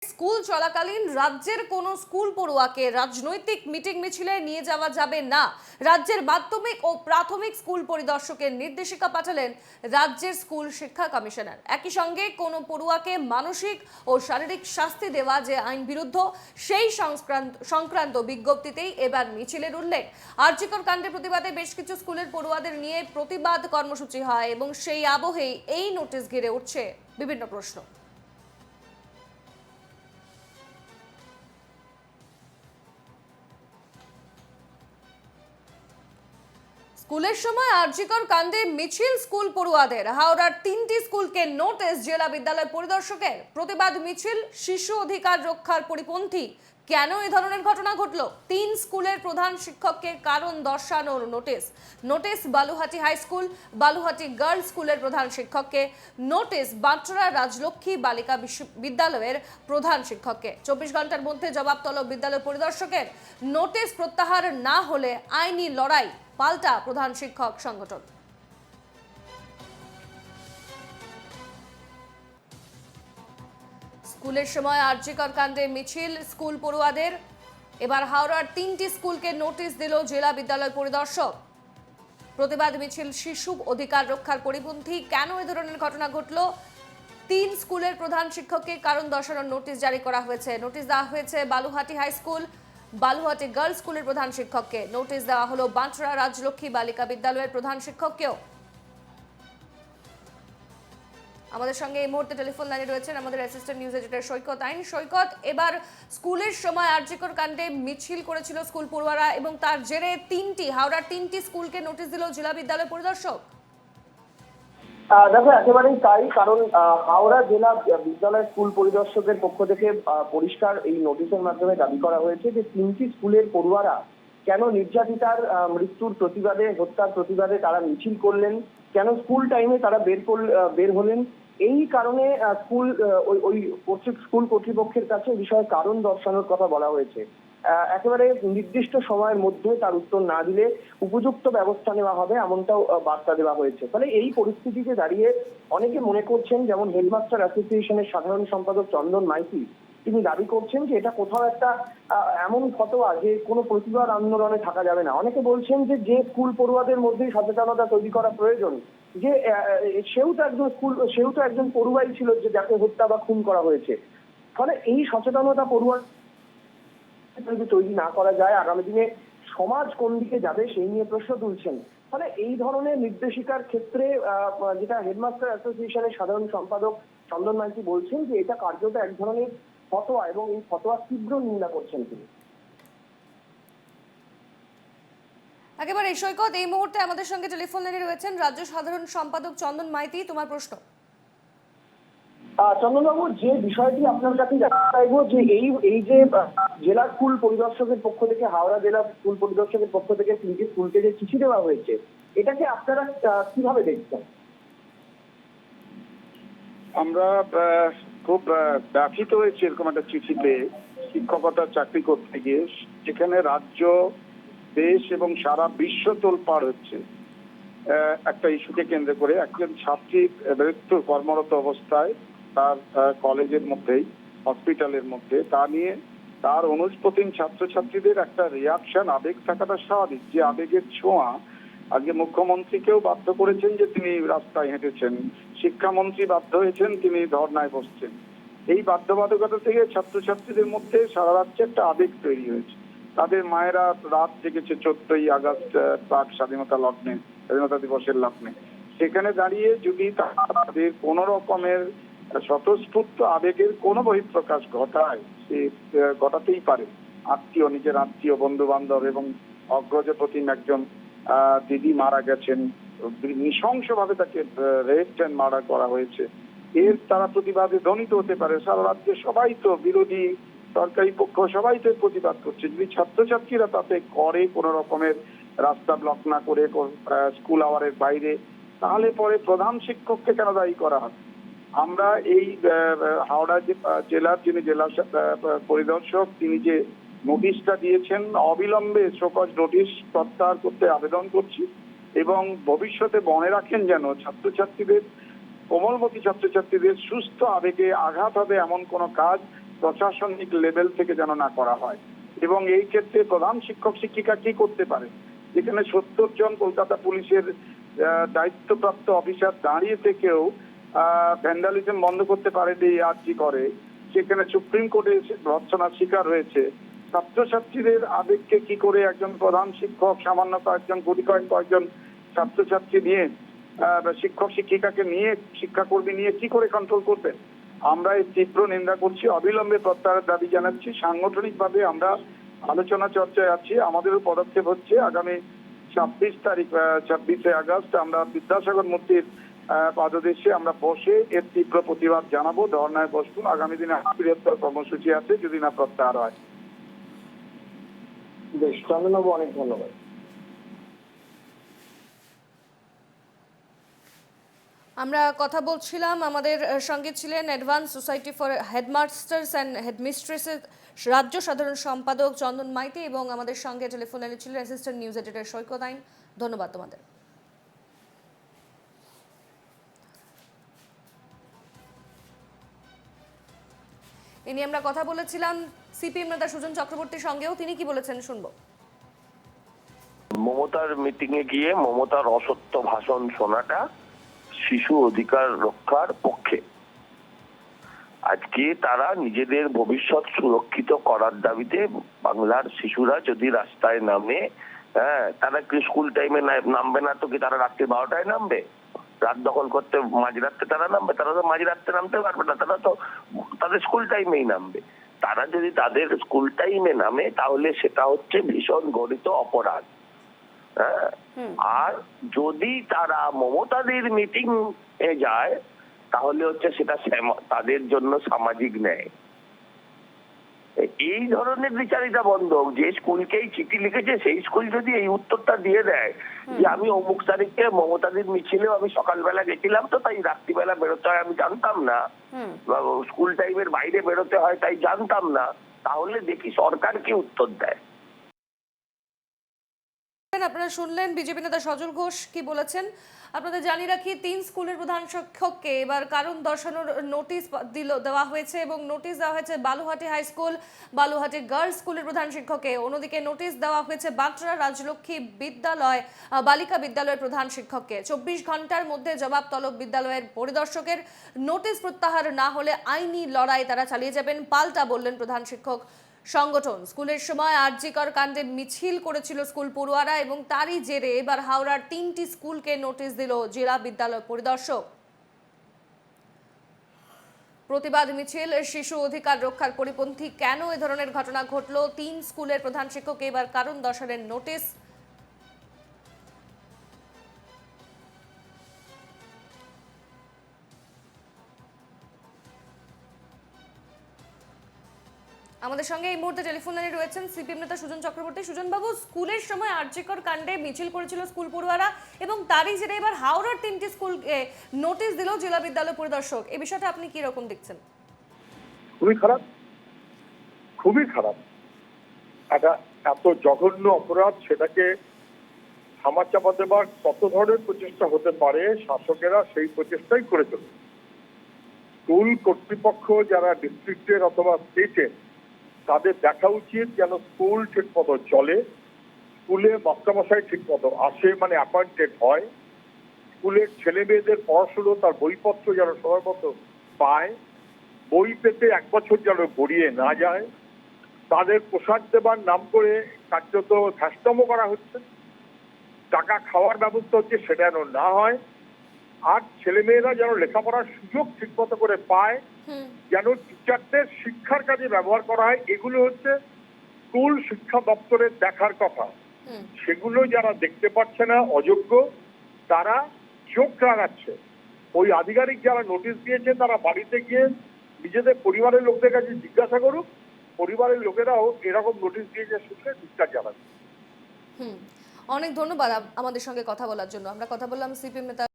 School চলাকালীন রাজ্যের কোনো স্কুল পড়ুয়াকে রাজনৈতিক মিটিং মিছিলে নিয়ে যাওয়া যাবে না। রাজ্যের মাধ্যমিক ও প্রাথমিক স্কুল পরিদর্শকের নির্দেশিকা পাঠালেন রাজ্যের স্কুল শিক্ষা কমিশনার। একই সঙ্গে কোনো পড়ুয়াকে মানসিক ও শারীরিক শাস্তি দেওয়া যে আইন বিরুদ্ধ সেই সংক্রান্ত বিজ্ঞপ্তিতেই এবার মিছিলের উল্লেখ। আরজিকর কাণ্ডের প্রতিবাদে বেশ কিছু স্কুলের পড়ুয়াদের নিয়ে প্রতিবাদ কর্মসূচি হয় এবং সেই আবহেই এই নোটিশ ঘিরে উঠছে বিভিন্ন প্রশ্ন। স্কুলের সময় আরজিকর কাণ্ডে মিছিল স্কুল পড়ুয়াদের। হাওড়ার 3টি স্কুলকে নোটিশ জেলা বিদ্যালয় পরিদর্শকের। প্রতিবাদ মিছিল শিশু অধিকার রক্ষার পরিপন্থী। কেন এই ধরনের ঘটনা ঘটলো? 3 স্কুলের প্রধান শিক্ষককে কারণ দর্শানোর notice. Notice Baluhati high school, Baluhati girls স্কুলের প্রধান শিক্ষককে। নোটিশ বাঁটরা রাজলক্ষ্মী বালিকা বিদ্যালয়ের প্রধান শিক্ষককে। 24 ঘন্টার মধ্যে জবাব তলব বিদ্যালয় পরিদর্শকের। নোটিশ প্রত্যাহার না হলে আইনি লড়াই, পাল্টা প্রধান শিক্ষক সংগঠন। স্কুলের সময় আরজিকর কাণ্ডে মিছিল স্কুল পড়ুয়াদের। এবার হাওড়ার 3টি স্কুলকে নোটিশ দিল জেলা বিদ্যালয় পরিদর্শক। প্রতিবাদ মিছিল শিশু অধিকার রক্ষার পরিপন্থী। কেন এই ধরনের ঘটনা ঘটলো? 3 স্কুলের প্রধান শিক্ষককে কারণ দর্শানোর নোটিশ জারি করা হয়েছে। নোটিশ দেওয়া হয়েছে Baluhati high school, Baluhati girls স্কুলের প্রধান শিক্ষককে। নোটিশ দেওয়া হলো বাঁটরা রাজলক্ষ্মী বালিকা বিদ্যালয়ের প্রধান শিক্ষককেও। আমাদের সঙ্গে এই মুহূর্তে টেলিফোন লাইনে রয়েছেন আমাদের অ্যাসিস্ট্যান্ট নিউজ এডিটর সৈকত আইন। সৈকত, এবার স্কুলের সময় আরজিকর কাণ্ডে মিছিল করেছিল স্কুল পড়ুয়ারা এবং তার জেরে হাওড়ার 3টি স্কুলকে নোটিশ দিল জেলা বিদ্যালয় পরিদর্শক। দেখো, একেবারেই তাই। কারণ হাওড়া জেলা বিদ্যালয় স্কুল পরিদর্শকের পক্ষ থেকে পরিষ্কার এই নোটিশের মাধ্যমে দাবি করা হয়েছে যে 3টি স্কুলের পড়ুয়ারা কেন নির্যাতিতার মৃত্যুর প্রতিবাদে, হত্যার প্রতিবাদে তারা মিছিল করলেন, কেন স্কুল টাইমে তারা বের হলেন, এই কারণে স্কুল কর্তৃপক্ষের কাছে বিষয়ে কারণ দর্শানোর কথা বলা হয়েছে। একেবারে নির্দিষ্ট সময়ের মধ্যে তার উত্তর না দিলে উপযুক্ত ব্যবস্থা নেওয়া হবে, এমনটাও বার্তা দেওয়া হয়েছে। ফলে এই পরিস্থিতিতে দাঁড়িয়ে অনেকে মনে করছেন, যেমন হেডমাস্টার অ্যাসোসিয়েশনের সাধারণ সম্পাদক চন্দন মাইতি, তিনি দাবি করছেন যে এটা কোথাও একটা এমন ফতোয়া যে কোনো প্রতিবাদ আন্দোলনে থাকা যাবে না। অনেকে বলছেন যে স্কুল পড়ুয়াদের মধ্যেই সচেতনতা তৈরি করা প্রয়োজন, যে সেও তো একজন পড়ুয়াই ছিল যে যাকে হত্যা বা খুন করা হয়েছে। ফলে এই সচেতনতা পড়ুয়া যদি তৈরি না করা যায়, আগামী দিনে সমাজ কোন দিকে যাবে সেই নিয়ে প্রশ্ন তুলছেন। ফলে এই ধরনের নির্দেশিকার ক্ষেত্রে যেটা হেডমাস্টার অ্যাসোসিয়েশনের সাধারণ সম্পাদক চন্দন মাইতি বলছেন যে এটা কার্যত এক ধরনের ফতোয়া এবং এই ফতোয়া তীব্র নিন্দা করছেন তিনি। একেবারে সৈকত, এই মুহূর্তে আমাদের সঙ্গে টেলিফোন লাইনে রয়েছেন রাজ্য সাধারণ সম্পাদক চন্দন মাইতি। তোমার প্রশ্ন। চন্দনবাবু, যে বিষয়টি আপনার কাছে জানতে চাইবো যে এই যে জেলা স্কুল পরিদর্শকের পক্ষ থেকে, হাওড়া জেলা স্কুল পরিদর্শকের পক্ষ থেকে 3টি স্কুলকে যে চিঠি দেওয়া হয়েছে, এটাকে আপনারা কিভাবে দেখছেন? আমরা খুব ব্যথিত হয়েছি এরকম একটা চিঠিতে, শিক্ষকতার চাকরি করতে গিয়ে যেখানে রাজ্য, দেশ এবং সারা বিশ্ব তোলপাড় হচ্ছে একটা ইস্যুকে কেন্দ্র করে। একজন ছাত্রীর মৃত্যু কর্মরত অবস্থায় তার কলেজের মধ্যেই, হসপিটালের মধ্যে, তা নিয়ে তার অনুস্পতিন ছাত্রছাত্রীদের একটা রিয়াকশন, আবেগ থাকাটা স্বাভাবিক। যে আবেগের ছোঁয়া আজকে মুখ্যমন্ত্রীকেও বাধ্য করেছেন যে তিনি রাস্তায় হেঁটেছেন, শিক্ষামন্ত্রী বাধ্য হয়েছেন, তিনি ধর্নায় বসছেন। এই বাধ্যবাধকতা থেকে ছাত্রছাত্রীদের মধ্যে সারা রাজ্যে একটা আবেগ তৈরি হয়েছে। তাদের মায়েরা রাত জেগেছে 14ই আগস্ট প্রাক স্বাধীনতা লগ্নে, স্বাধীনতা দিবসের লগ্নে। সেখানে দাঁড়িয়ে যদি তাদের কোন রকমের স্বতঃস্ফূর্ত আবেগের কোনো বহিঃপ্রকাশ ঘটায়, সে ঘটাতেই পারে। নিজের আত্মীয়, বন্ধু বান্ধব এবং অগ্রজ প্রতিম একজন দিদি মারা গেছেন, নৃশংসভাবে তাকে রেপ এন্ড মার্ডার করা হয়েছে, এর তারা প্রতিবাদে ধ্বনিত হতে পারে। সারা রাজ্যে সবাই তো, বিরোধী সরকারি পক্ষ সবাই তো প্রতিবাদ করছে। যদি ছাত্রছাত্রীরা তাতে করে কোন রকমের রাস্তা ব্লক না করে, স্কুল আওয়ারের বাইরে, তাহলে পরে প্রধান শিক্ষককে কেন দায়ী করা হবে? আমরা এই হাওড়া জেলার যিনি জেলা পরিদর্শক, তিনি যে নোটিশটা দিয়েছেন, অবিলম্বে শোকজ নোটিশ প্রত্যাহার করতে আবেদন করছি এবং ভবিষ্যতে মনে রাখেন যেন কোমলমতি ছাত্রছাত্রীদের সুস্থ আবেগে আঘাত হবে এমন কোনো কাজ প্রশাসনিক লেভেল থেকে যেন না করা হয়। এবং এই ক্ষেত্রে প্রধান শিক্ষক শিক্ষিকা কি করতে পারে, যেখানে 70 জন কলকাতা পুলিশের দায়িত্বপ্রাপ্ত অফিসার দাঁড়িয়ে থেকেও ভ্যান্ডালিজম বন্ধ করতে পারেনি আরজি করে, সেখানে সুপ্রিম কোর্টে ভর্ৎসনার শিকার হয়েছে। ছাত্রছাত্রীদের আবেগকে কি করে একজন প্রধান শিক্ষক সামান্য কয়েকজন কয়েকজন ছাত্রছাত্রী নিয়ে শিক্ষক শিক্ষিকাকে নিয়ে শিক্ষাকর্মী নিয়ে কি করে কন্ট্রোল করবেন? আমরা এই তীব্র নিন্দা করছি, অবিলম্বে প্রত্যাহারের দাবি জানাচ্ছি। সাংগঠনিকভাবে আমরা আলোচনা চর্চায় আছি। আমাদেরও পদক্ষেপ হচ্ছে আগামী 26শে আগস্ট আমরা বিদ্যাসাগর মূর্তির পাদদেশে আমরা বসে এর তীব্র প্রতিবাদ জানাবো, ধর্নায় বসবো। আগামী দিনে বৃহত্তর কর্মসূচি আছে যদি না প্রত্যাহার হয়। বেশ, চন্দ্রবাবু, অনেক ধন্যবাদ। আমরা কথা বলছিলাম, আমাদের সঙ্গে ছিলেন advance society for headmasters and হেডমিস্ট্রেসের রাজ্য সাধারণ সম্পাদক চন্দন মাইতি এবং আমাদের সঙ্গে টেলিফোন লাইনে ছিলেন অ্যাসিস্ট্যান্ট নিউজ এডিটর সৈকত আইন। ধন্যবাদ তোমাদের। এ নিয়ে আমরা কথা বলেছিলাম সিপিএম নেতা সুজন চক্রবর্তীর সঙ্গেও, তিনি কি বলেছেন শুনবো। মমতার মিটিং এ গিয়ে মমতার অসত্য ভাষণ শোনাটা শিশু অধিকার রক্ষার পক্ষে। আজকে তারা নিজেদের ভবিষ্যৎ সুরক্ষিত করার দাবিতে বাংলার শিশুরা যদি রাস্তায় নামে, তারা কি স্কুল টাইমে নামবে না তো কি তারা রাত্রি 12টায় নামবে? রাত দখল করতে মাঝরাত্রে তারা নামবে? তারা তো মাঝরাত্রে নামতে পারবে না, তারা তো তাদের স্কুল টাইমেই নামবে। তারা যদি তাদের স্কুল টাইমে নামে তাহলে সেটা হচ্ছে ভীষণ গঠিত অপরাধ। আর যদি তারা মমতাদের মিটিং এ যায় তাহলে হচ্ছে সেটা তাদের জন্য সামাজিক ন্যায়। এই ধরনের বিচারিতা বন্ধ। যে স্কুলকেই চিঠি লিখেছে সেই স্কুল যদি এই উত্তরটা দিয়ে দেয় যে আমি অমুক তারিখে মমতাদের মিছিলেও আমি সকালবেলা গেছিলাম তো তাই রাত্রিবেলা বেরোতে হয় আমি জানতাম না, স্কুল টাইমের বাইরে বেরোতে হয় তাই জানতাম না, তাহলে দেখি সরকার কি উত্তর দেয়। আপনারা শুনলেন বিজেপি নেতা সজল ঘোষ কি বলেছেন। আপনাদের জানিয়ে রাখি, 3 স্কুলের প্রধান শিক্ষককে এবার কারণ দর্শানোর নোটিশ দেওয়া হয়েছে এবং নোটিশ দেওয়া হয়েছে Baluhati high school, Baluhati girls স্কুলের প্রধান শিক্ষককে। অন্যদিকে নোটিশ দেওয়া হয়েছে বাটরা রাজলক্ষ্মী বিদ্যালয় বালিকা বিদ্যালয়ের প্রধান শিক্ষককে। 24 ঘন্টার মধ্যে জবাব তলব বিদ্যালয়ের পরিদর্শকের। নোটিশ প্রত্যাহার না হলে আইনি লড়াই তারা চালিয়ে যাবেন পাল্টা, বললেন প্রধান শিক্ষক সংগঠন। স্কুলের সময় আরজিকর কাণ্ডে মিছিল করেছিল স্কুল পড়ুয়ারা এবং তারই জেরে এবার হাওড়ার 3টি স্কুলকে নোটিশ দিল জেলা বিদ্যালয় পরিদর্শক। প্রতিবাদ মিছিল, শিশু অধিকার রক্ষার পরিপন্থী কেন এ ধরনের ঘটনা ঘটলো? 3 স্কুলের প্রধান শিক্ষককে এবার কারণ দর্শানোর নোটিশ। আমাদের সঙ্গে এই মুহূর্তে টেলিফোন লাইনে রয়েছেন সিপিএম নেতা সুজন চক্রবর্তী। সুজন বাবু, স্কুলের সময় আরজিকর কাণ্ডে মিছিল করেছিল স্কুল পড়ুয়ারা এবং তারই জেরে এবার হাওড়ার 3টি স্কুলকে নোটিশ দিল জেলা বিদ্যালয় পরিদর্শক। এই বিষয়টা আপনি কি রকম দেখছেন? খুবই খারাপ, খুবই খারাপ। একটা এত জঘন্য অপরাধ, সেটাকে ধামাচাপা দেবার কত ধরনের প্রচেষ্টা হতে পারে, শাসকেরা সেই প্রচেষ্টাই করে চলবে। স্কুল কর্তৃপক্ষ যারা ডিস্ট্রিক্টের অথবা স্টেটের, তাদের দেখা উচিত যেন স্কুল ঠিক মতো চলে, স্কুলে মাস্টারমশাই ঠিক মতো আসে, মানে অ্যাপয়েন্টেড হয়, স্কুলের ছেলে মেয়েদের পড়াশুনো তার বইপত্র যেন সময় মতো পায়, বই পেতে 1 বছর যেন গড়িয়ে না যায়, তাদের পোশাক দেবার নাম করে কার্যত ধ্যাস্তম করা হচ্ছে, টাকা খাওয়ার ব্যবস্থা হচ্ছে সেটা যেন না হয়, আর ছেলে মেয়েরা যেন লেখাপড়ার সুযোগ ঠিক মতো করে পায়, যেন টিচারদের শিক্ষার কাজে ব্যবহার করা হয়, এগুলো হচ্ছে স্কুল শিক্ষা দপ্তরের দেখার কথা। সেগুলো যারা দেখতে পাচ্ছে না, অযোগ্য, তারা চোখ রাঙাচ্ছে। ওই আধিকারিক যারা নোটিশ দিয়েছে তারা বাড়িতে গিয়ে নিজেদের পরিবারের লোকদের কাছে জিজ্ঞাসা করুক, পরিবারের লোকেরাও এরকম নোটিশ দিয়েছে শুনলে ধিক্কার জানাবে। অনেক ধন্যবাদ আমাদের সঙ্গে কথা বলার জন্য। আমরা কথা বললাম সিপিএম নেতা